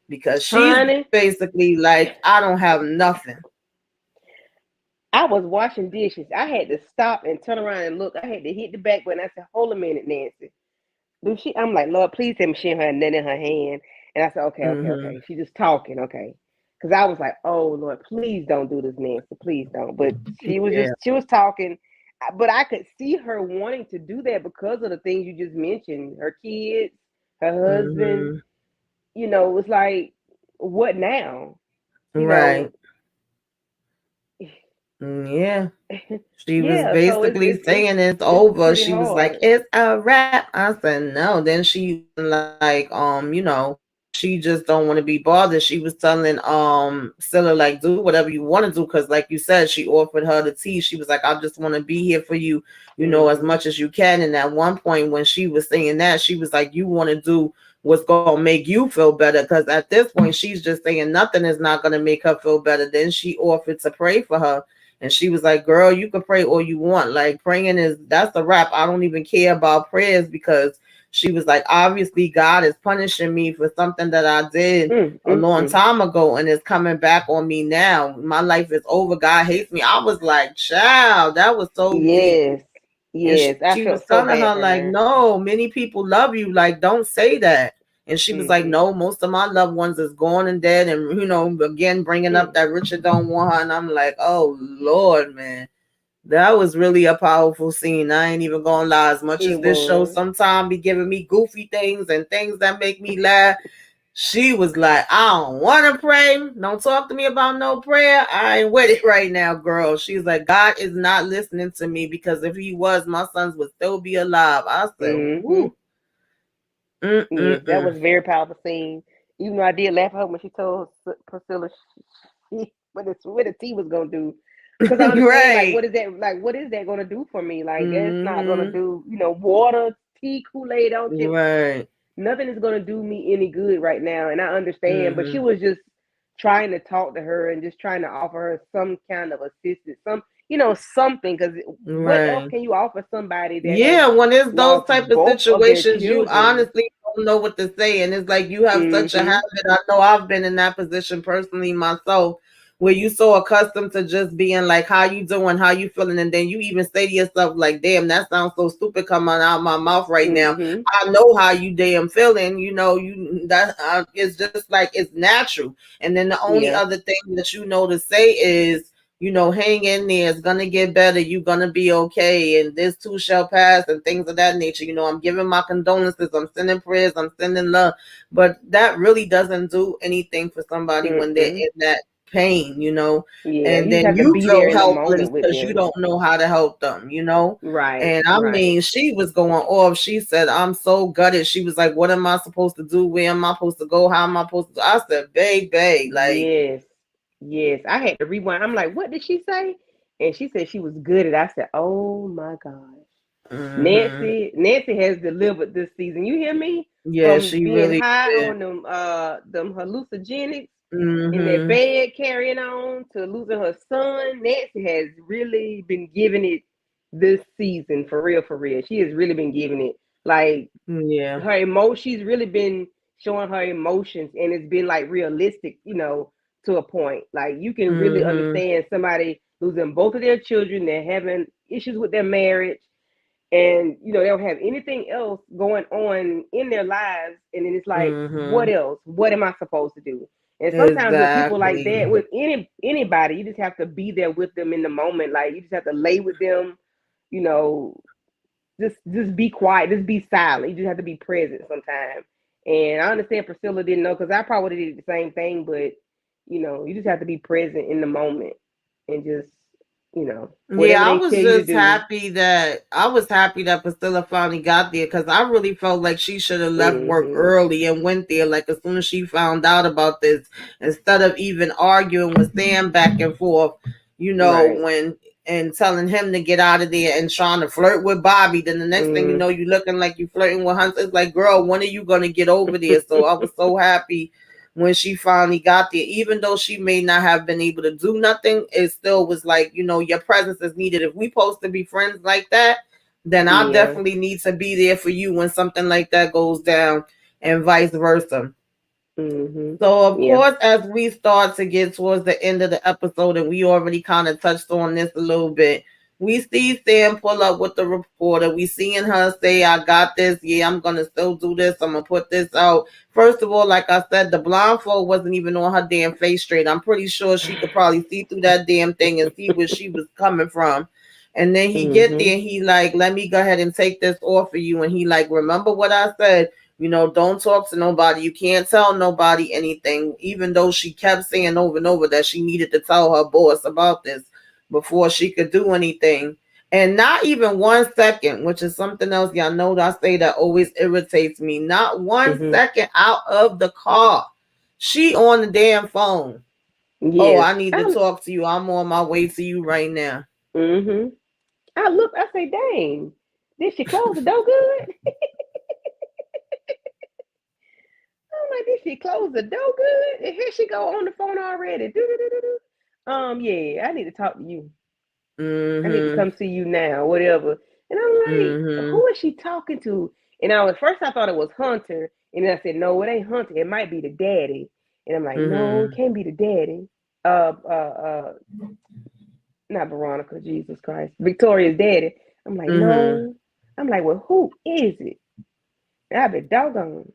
Because she's basically like, I don't have nothing. I was washing dishes. I had to stop and turn around and look. I had to hit the back button. I said, hold a minute, Nancy. I'm like, Lord, please tell me she had nothing in her hand. And I said, okay. She's just talking, okay. Because I was like, oh, Lord, please don't do this, Nancy. Please don't. But she was talking. But I could see her wanting to do that because of the things you just mentioned. Her kids, her husband. It's like, what now? Right. Yeah. She was basically saying it's over. She was like, it's a wrap. I said, no. Then she like, she just don't want to be bothered. She was telling Scylla, like, do whatever you want to do, because like you said, she offered her the tea. She was like, I just want to be here for you, as much as you can. And at one point when she was saying that, she was like, you want to do what's gonna make you feel better, because at this point she's just saying nothing is not gonna make her feel better. Then she offered to pray for her. And she was like, girl, you can pray all you want. Like, praying that's a wrap. I don't even care about prayers, because she was like, obviously God is punishing me for something that I did a long time ago, and it's coming back on me now. My life is over. God hates me. I was like, child, that was so deep. Yes. She was telling her, like, no, many people love you. Like, don't say that. And she was like, no, most of my loved ones is gone and dead. And, again, bringing up that Richard don't want her. And I'm like, oh, Lord, man. That was really a powerful scene. I ain't even gonna lie. As much as this show sometimes be giving me goofy things and things that make me laugh, she was like, I don't want to pray. Don't talk to me about no prayer. I ain't with it right now, girl. She's like, God is not listening to me, because if he was, my sons would still be alive. I said, woo. Yes, that was a very powerful scene. Even though I did laugh at her when she told Priscilla what the tea was gonna do, because I understand like what is that gonna do for me? Like it's not gonna do water, tea, Kool-Aid, don't you? Right. Nothing is gonna do me any good right now, and I understand. But she was just trying to talk to her and just trying to offer her some kind of assistance, something. Because what else can you offer somebody that? When it's those type of situations, you honestly don't know what to say, and it's like you have such a habit. I know I've been in that position personally myself, where you so accustomed to just being like, how you doing, how you feeling, and then you even say to yourself like, damn, that sounds so stupid coming out my mouth right now. I know how you damn feeling, it's just like, it's natural. And then the only other thing that to say is, hang in there, it's gonna get better, you're gonna be okay, and this too shall pass, and things of that nature. I'm giving my condolences, I'm sending prayers, I'm sending love, but that really doesn't do anything for somebody when they're in that pain, and then you feel helpless because you don't know how to help them, Right. And I mean, she was going off. She said, I'm so gutted. She was like, what am I supposed to do? Where am I supposed to go? How am I supposed to do? I said, baby, like, yes, I had to rewind. I'm like, what did she say? And she said she was gutted. I said, oh my gosh. Nancy has delivered this season. You hear me? Yeah, from she being really high did. on them hallucinogenics in their bed carrying on to losing her son. Nancy has really been giving it this season, for real, for real. She has really been giving it. Like, her emotions, she's really been showing her emotions, and it's been like realistic, to a point. Like, you can really understand somebody losing both of their children, they're having issues with their marriage, and they don't have anything else going on in their lives, and then it's like, what else? What am I supposed to do? And sometimes with people like that, with anybody, you just have to be there with them in the moment. Like, you just have to lay with them, you know, just be quiet, just be silent. You just have to be present sometimes. And I understand Priscilla didn't know because I probably would have did the same thing, but you just have to be present in the moment and just Yeah, whatever they tell you to do. I was happy that Priscilla finally got there because I really felt like she should have left work Mm-hmm. early and went there like as soon as she found out about this, instead of even arguing with Sam back and forth, Right. when and telling him to get out of there and trying to flirt with Bobby. Then the next thing you Mm. know, you looking like you flirting with Hunter. It's like, girl, when are you gonna get over there? So I was so happy when she finally got there. Even though she may not have been able to do nothing, it still was like, your presence is needed. If we supposed to be friends like that, then I Yeah. definitely need to be there for you when something like that goes down, and vice versa. Mm-hmm. So, of Yeah. course, as we start to get towards the end of the episode, and we already kind of touched on this a little bit, we see Sam pull up with the reporter. We seeing her say, I got this. Yeah, I'm going to still do this. I'm going to put this out. First of all, like I said, the blindfold wasn't even on her damn face straight. I'm pretty sure she could probably see through that damn thing and see where she was coming from. And then he get Mm-hmm. there, he like, let me go ahead and take this off of you. And he like, remember what I said? Don't talk to nobody. You can't tell nobody anything, even though she kept saying over and over that she needed to tell her boss about this before she could do anything. And not even 1 second, which is something else y'all know that I say that always irritates me. Not one Mm-hmm. second out of the car. She on the damn phone. Oh, Yes. I need to talk to you. I'm on my way to you right now. Mm-hmm. I say, dang, did she close the door good? I'm like, did she close the door good? And here she go on the phone already. Do. Yeah, I need to talk to you. I need to Mm-hmm. come see you now, whatever. And I'm like, Mm-hmm. who is she talking to? And at first I thought it was Hunter. And then I said, no, it ain't Hunter. It might be the daddy. And I'm like, no, it Mm-hmm. can't be the daddy. Not Veronica, Jesus Christ. Victoria's daddy. I'm like, Mm-hmm. no. I'm like, well, who is it? And I be doggone.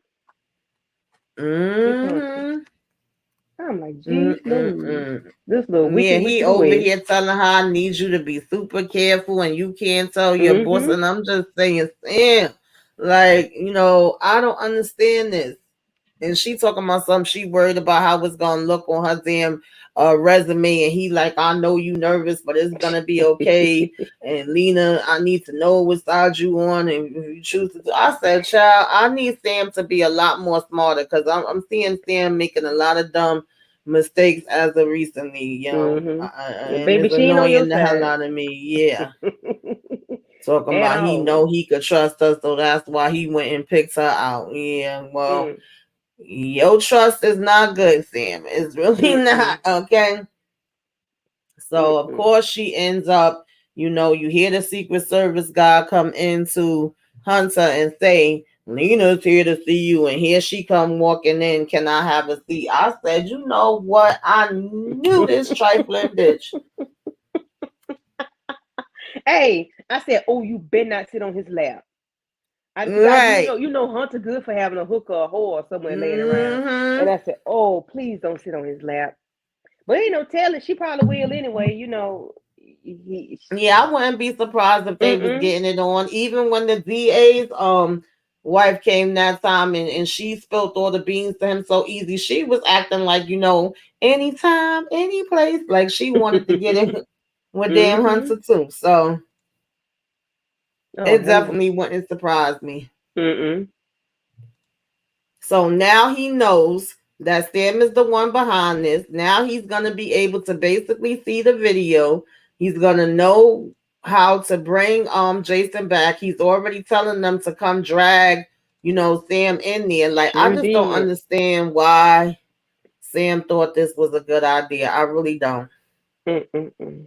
It's Hunter. Mm-hmm. I'm like, geez, Louise. Mm-mm-mm. This little Yeah, wicked, he wicked over witch. here telling her I need you to be super careful and you can't tell your boss. Mm-hmm. And I'm just saying, Sam, like, I don't understand this. And she talking about something, she worried about how it's gonna look on her damn resume. And he like, I know you nervous, but it's gonna be okay. And Lena, I need to know what side you on, and if you choose to do. I said, child, I need Sam to be a lot more smarter because I'm seeing Sam making a lot of dumb mistakes as of recently, Mm-hmm. Yeah, and baby, it's she ain't on your annoying the hell side. out of me. Yeah. Talking At about he all. know he could trust her, so that's why he went and picked her out. Yeah, well, Mm, your trust is not good, Sam. It's really not. mm-mm, Okay. So of mm-mm. course she ends up, you hear the Secret Service guy come into Hunter and say, Lena's here to see you, and here she come walking in. Can I have a seat? I said, you know what? I knew this trifling bitch. Hey, I said, oh, you better not sit on his lap. Because Right. you know Hunter good for having a hooker or whore somewhere laying around. And Mm-hmm. I said, oh, please don't sit on his lap. But ain't no telling. She probably will anyway. Yeah, I wouldn't be surprised if they was Mm-mm, getting it on. Even when the DA's wife came that time and she spilled all the beans to him so easy, she was acting like, anytime, any place. Like she wanted to get it with damn mm-hmm. Hunter too. So Oh, it Lord. definitely wouldn't surprise me. Mm-mm. So now he knows that Sam is the one behind this. Now he's going to be able to basically see the video. He's going to know how to bring Jason back. He's already telling them to come drag, Sam in there. Like I Sure just don't did. understand why Sam thought this was a good idea. I really don't. Mm-mm-mm.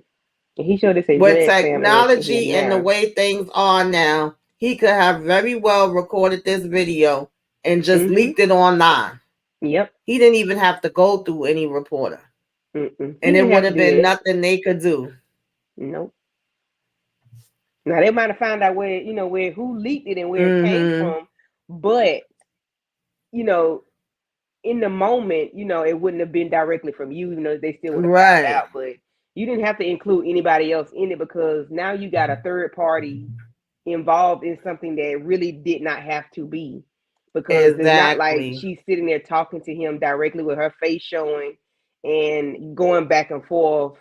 He showed us a With drag Sam ass in here technology and the now. way things are now, he could have very well recorded this video and just Mm-hmm. leaked it online. Yep. He didn't even have to go through any reporter. Mm-mm. He And it didn't would have to have do been that. nothing they could do. Nope. Now they might have found out where who leaked it and where it came Mm-hmm. from, but you know, in the moment, it wouldn't have been directly from you. They still would have found Right. out. But you didn't have to include anybody else in it, because now you got a third party involved in something that really did not have to be, because it's not like Exactly. she's sitting there talking to him directly with her face showing and going back and forth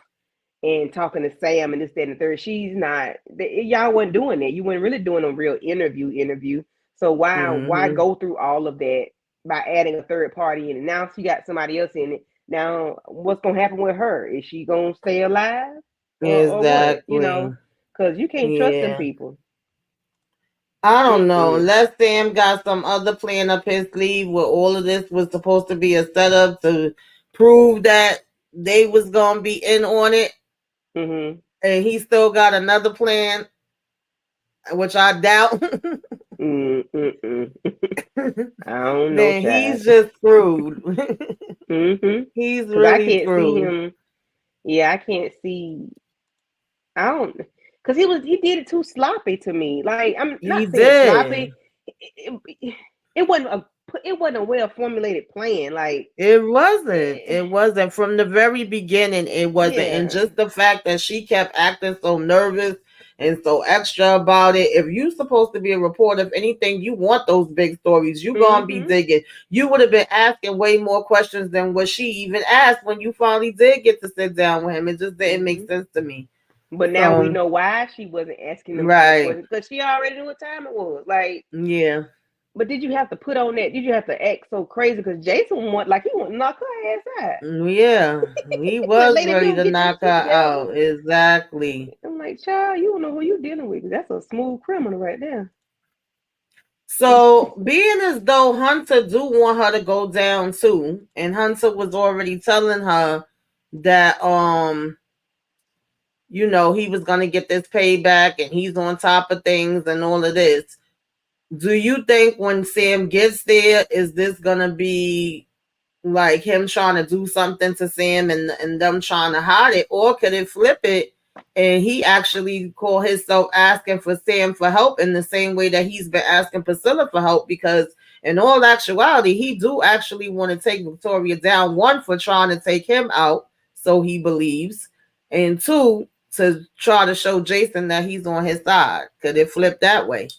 and talking to Sam and this, that, and the third. She's not. Y'all wasn't doing that. You weren't really doing a real interview. So why Mm-hmm. go through all of that by adding a third party in it? Now she got somebody else in it. Now what's gonna happen with her? Is she gonna stay alive or what? You Exactly. know, because you can't trust them Yeah. people. I don't know. Mm-mm. Unless Sam got some other plan up his sleeve where all of this was supposed to be a setup to prove that they was gonna be in on it, Mm-hmm. and he still got another plan, which I doubt. Mm-mm. I don't know, Then child. he's just screwed. Mm-hmm. He's Because I really can't see screwed. him. Yeah, I can't see. I don't, because he did it too sloppy to me. Like, I'm He not saying did. sloppy. It wasn't a well formulated plan. Like, It wasn't. eh, It wasn't from the very beginning. It wasn't. And yeah. just the fact that she kept acting so nervous and so extra about it. If you're supposed to be a reporter, if anything, you want those big stories. You gonna be Mm-hmm. digging. You would have been asking way more questions than what she even asked when you finally did get to sit down with him. It just didn't make Mm-hmm. sense to me. But now we So know why she wasn't asking them kind of right. questions, because she already knew what time it was. Like, Yeah. but did you have to put on that? Did you have to act so crazy? Because Jason he want to knock her ass out. Yeah. He Like, was lady, if you ready don't to get your knock her shit out. together. Exactly. I'm like, child, you don't know who you dealing with. That's a smooth criminal right there. So, being as though Hunter do want her to go down too, and Hunter was already telling her that he was gonna get this payback and he's on top of things and all of this. Do you think when Sam gets there, is this gonna be like him trying to do something to Sam and them trying to hide it, or could it flip it and he actually call himself asking for Sam for help in the same way that he's been asking Priscilla for help? Because in all actuality, he do actually want to take Victoria down, one for trying to take him out, so he believes, and two, to try to show Jason that he's on his side. Could it flip that way?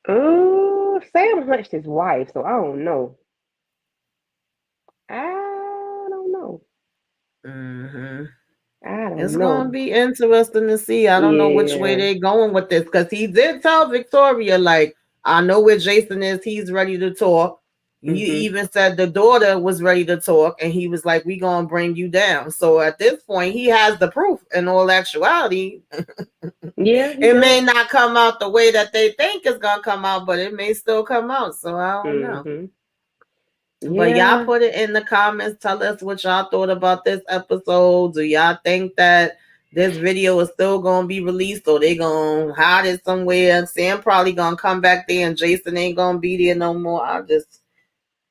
Sam hunched his wife, so I don't know. I don't know. Mm-hmm. I It's don't gonna know. be interesting to see. I don't know which way Yeah. they're going with this, because he did tell Victoria, like, I know where Jason is, he's ready to talk. He Mm-hmm. even said the daughter was ready to talk, and he was like, we gonna bring you down. So at this point, he has the proof in all actuality. Yeah, he It may does. not come out the way that they think it's gonna come out, but it may still come out. So I don't know. Mm-hmm. But y'all Yeah. put it in the comments. Tell us what y'all thought about this episode. Do y'all think that this video is still gonna be released, or they gonna hide it somewhere? Sam probably gonna come back there and Jason ain't gonna be there no more. I just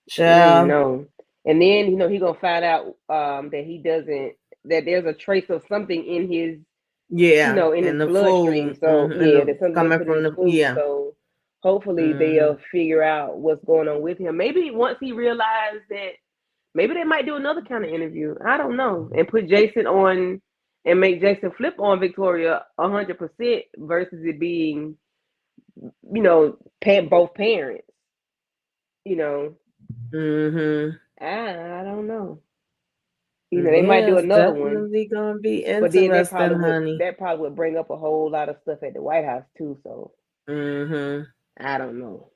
child. No. And then he gonna find out that he doesn't that there's a trace of something in his Yeah. in his And the bloodstream. food. So And yeah, the there's something they coming put in from his the food. yeah. So hopefully Mm-hmm. they'll figure out what's going on with him. Maybe once he realized that, maybe they might do another kind of interview. I don't know, and put Jason on and make Jason flip on Victoria 100% versus it being both parents. You know, Mm-hmm. I don't know. They might Yeah, do it's another one, definitely gonna be but then interesting, honey. that probably would bring up a whole lot of stuff at the White House too. So Mm-hmm. I don't know.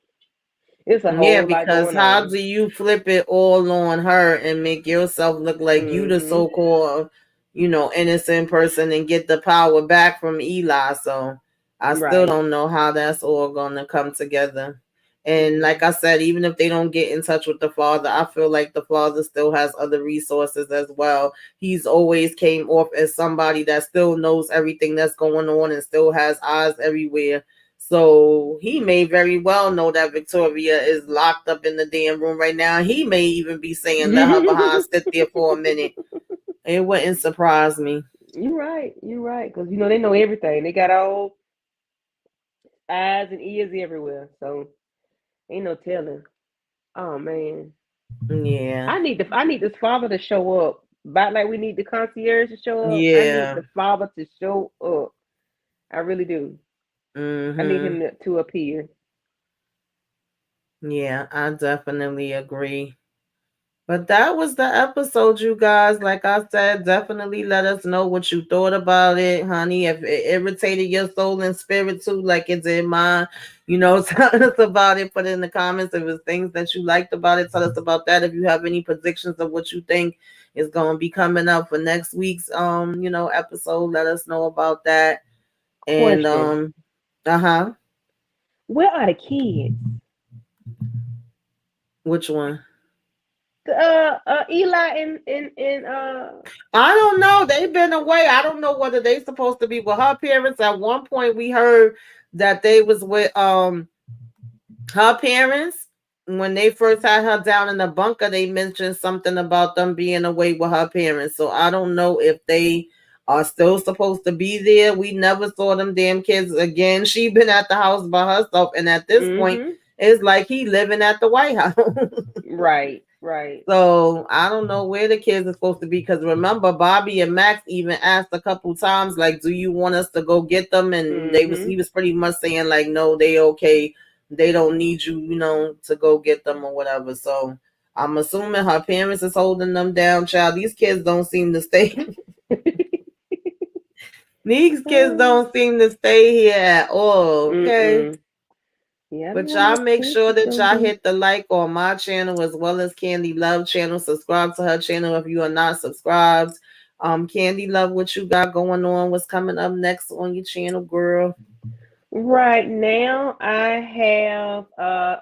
It's a Yeah, whole lot because going how on. do you flip it all on her and make yourself look like you the Mhm. so-called, innocent person and get the power back from Eli? So I still Right. don't know how that's all gonna come together. And like Mhm. I said, even if they don't get in touch with the father, I feel like the father still has other resources as well. He's always came off as somebody that still knows everything that's going on and still has eyes everywhere. So he may very well know that Victoria is locked up in the damn room right now. He may even be saying, let her behind sit there for a minute. It wouldn't surprise me. You're right. You're right. Because they know everything. They got all eyes and ears everywhere. So ain't no telling. Oh man, Yeah. I need this father to show up About like we need the concierge to show up. I need Yeah. the father to show up. I really do. I need him to appear. Yeah, I definitely agree. But that was the episode, you guys. Like I said, definitely let us know what you thought about it, honey. If it irritated your soul and spirit too, like it did mine, tell us about it. Put it in the comments. If it's things that you liked about it, tell us about that. If you have any predictions of what you think is going to be coming up for next week's episode, let us know about that. And Question: uh-huh. where are the kids? Which one? Eli and I don't know. They've been away. I don't know whether they supposed to be with her parents. At one point we heard that they was with her parents. When they first had her down in the bunker, they mentioned something about them being away with her parents. So I don't know if they are still supposed to be there. We never saw them damn kids again. She been at the house by herself, and at this point, mm-hmm. it's like he living at the White House. Right. So I don't know where the kids are supposed to be, because remember Bobby and Max even asked a couple times, like, do you want us to go get them? And he Mm-hmm. was pretty much saying like, no, they okay. They don't need you, to go get them or whatever. So I'm assuming her parents is holding them down, child. These kids don't seem to stay. These kids don't seem to stay here at all. Okay. Mm-mm. Yeah, I don't But know y'all what make kids sure is that gonna y'all do. hit the like on my channel as well as Candy Love channel. Subscribe to her channel if you are not subscribed. Candy Love, what you got going on? What's coming up next on your channel, girl? Right now, I have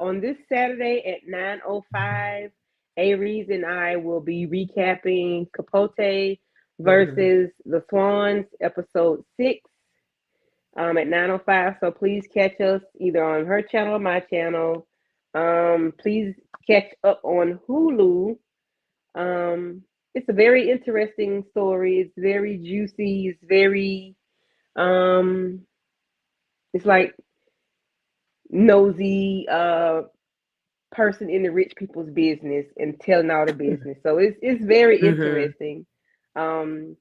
on this Saturday at 9:05, Aries and I will be recapping Capote Mm-hmm. versus the Swans, episode 6, at 9:05. So please catch us either on her channel or my channel. Please catch up on Hulu. Um, it's a very interesting story. It's very juicy. It's very um, it's like nosy person in the rich people's business and telling all the business. So it's very Mm-hmm. interesting. And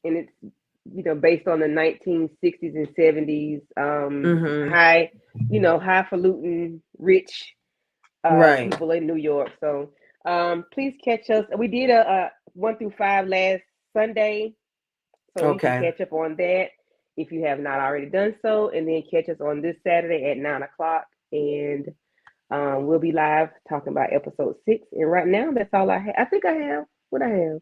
it's based on the 1960s and 70s, Mm-hmm. highfalutin rich Right. people in New York. So please catch us. We did a 1 through 5 last Sunday, so you can Okay. catch up on that if you have not already done so, and then catch us on this Saturday at 9 o'clock, and we'll be live talking about episode 6. And right now, that's all I have. I think I have what I have.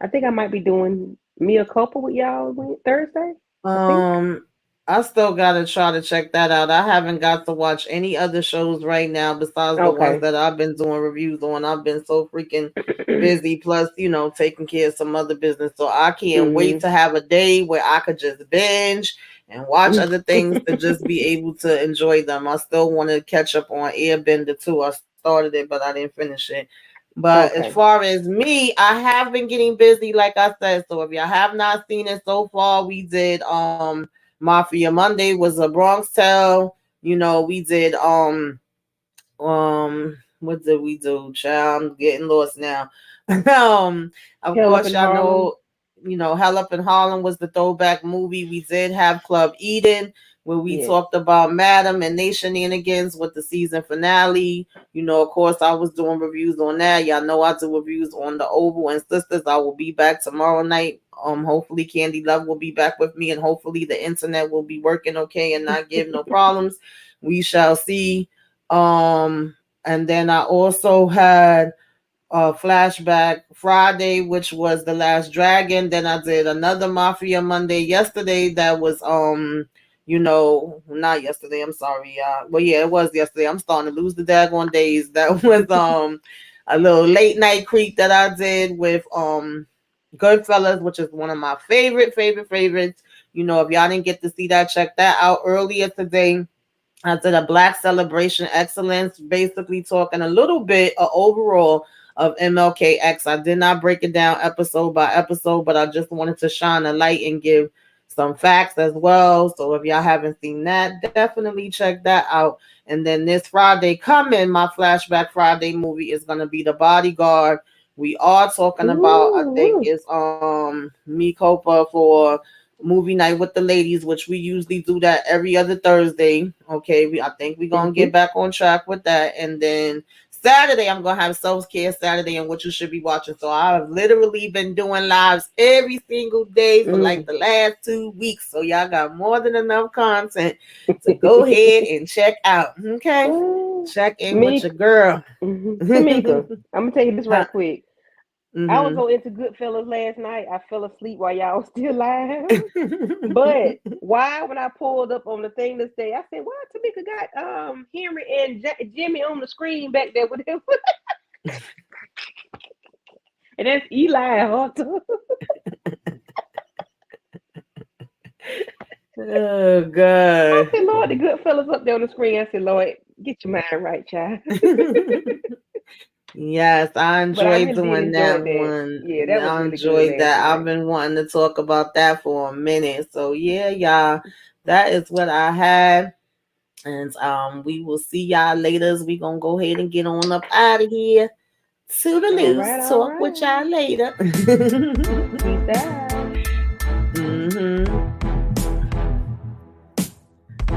I think I might be doing Mia Culpa with y'all Thursday. I think. Um, I still gotta try to check that out. I haven't got to watch any other shows right now besides the ones Okay. that I've been doing reviews on. I've been so freaking busy, plus, taking care of some other business. So I can't wait Mm-hmm. to have a day where I could just binge and watch other things to just be able to enjoy them. I still want to catch up on Airbender too. I started it, but I didn't finish it. But as Okay. far as me, I have been getting busy, like I said. So if y'all have not seen it so far, we did Mafia Monday was a Bronx Tale. We did what did we do, child? I'm getting lost now. Of Hell up course in y'all Harlem. know, Hell Up in Harlem was the throwback movie. We did have Club Eden, where we Yes. talked about Madam and they shenanigans with the season finale. Of course I was doing reviews on that. Y'all know I do reviews on the Oval and Sisters. I will be back tomorrow night. Hopefully Candy Love will be back with me, and hopefully the internet will be working okay and not give no problems. We shall see. And then I also had Flashback Friday, which was The Last Dragon. Then I did another Mafia Monday yesterday that was not yesterday, I'm sorry, y'all. Well, yeah, it was yesterday. I'm starting to lose the daggone days. That was a little late night creep that I did with Goodfellas, which is one of my favorites. If y'all didn't get to see that, check that out earlier today. I did a Black Celebration Excellence, basically talking a little bit overall of MLKX. I did not break it down episode by episode, but I just wanted to shine a light and give some facts as well. So if y'all haven't seen that, definitely check that out. And then this Friday coming, my Flashback Friday movie is going to be The Bodyguard, We are talking about, I think Ooh. it's Me Copa for movie night with the ladies, which we usually do that every other Thursday. Okay, I think we're gonna get back on track with that. And then Saturday, I'm gonna have self-care Saturday and what you should be watching. So I've literally been doing lives every single day for like the last 2 weeks. So y'all got more than enough content to go ahead and check out. Okay. Check in with your girl. Tamika, I'm gonna tell you this right Huh. quick. I was so into Goodfellas last night, I fell asleep while y'all was still live. But why, when I pulled up on the thing this day, I said, "Why Tamika got Henry and Jimmy on the screen back there with him?" And that's Eli Hunter. Oh I God. said, "Lord, the Goodfellas up there on the screen." I said, "Lord, get your mind right, child." Yes, I But I enjoyed really did doing enjoy that that. one. Yeah, that was I really good enjoyed last that. I've night. been wanting to talk about that for a minute. So yeah, y'all, that is what I had. And we will see y'all later. We gonna go ahead and get on up out of here. All Toodaloo. right, all Talk with right. y'all later. Peace out.